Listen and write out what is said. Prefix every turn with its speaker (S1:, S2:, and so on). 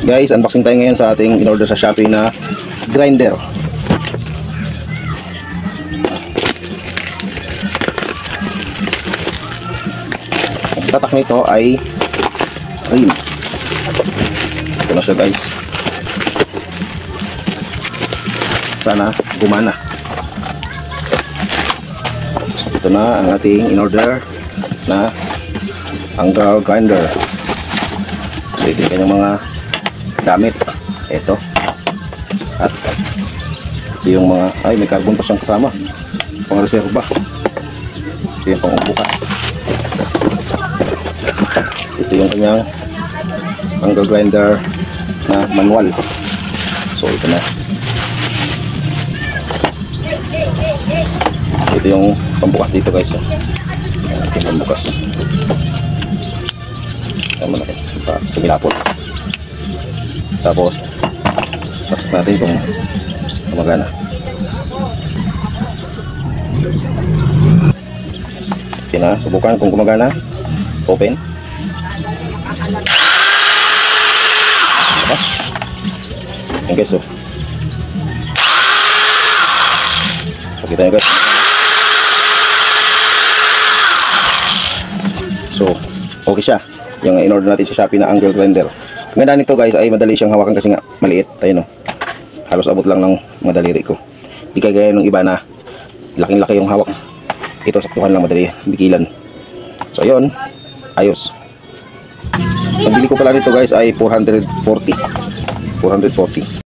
S1: Guys, unboxing tayo ngayon sa ating in-order sa Shopee na grinder. Ang tatak nito ay rim. Ito na siya guys. Sana gumana. So, ito na ang ating in-order na angle grinder. So ito yung kanyang mga gamit. Ito. At ito yung mga, ay may carbon pa siyang kasama, pang reserva. Ito yung pang bukas. Ito yung kanyang angle grinder na manual. So ito na. Ito yung pambukas dito guys. Ito yung pambukas. Tama na rin. Sumilapot. Tapos saksak natin kung gumagana. Okay na. Subukan kung gumagana. Open. Tapos yan guys. Pakita nyo guys. So okay siya. Yung in-order natin sa Shopee na angle grinder. Ang ganda nito guys ay madali siyang hawakan kasi nga maliit. Ayun o. Halos abot lang ng madaliri ko. Hindi kagaya ng iba na laking-laki yung hawak. Ito saktuhan lang, madali bigilan. So ayun. Ayos. Ang bili ko pala nito guys ay 440.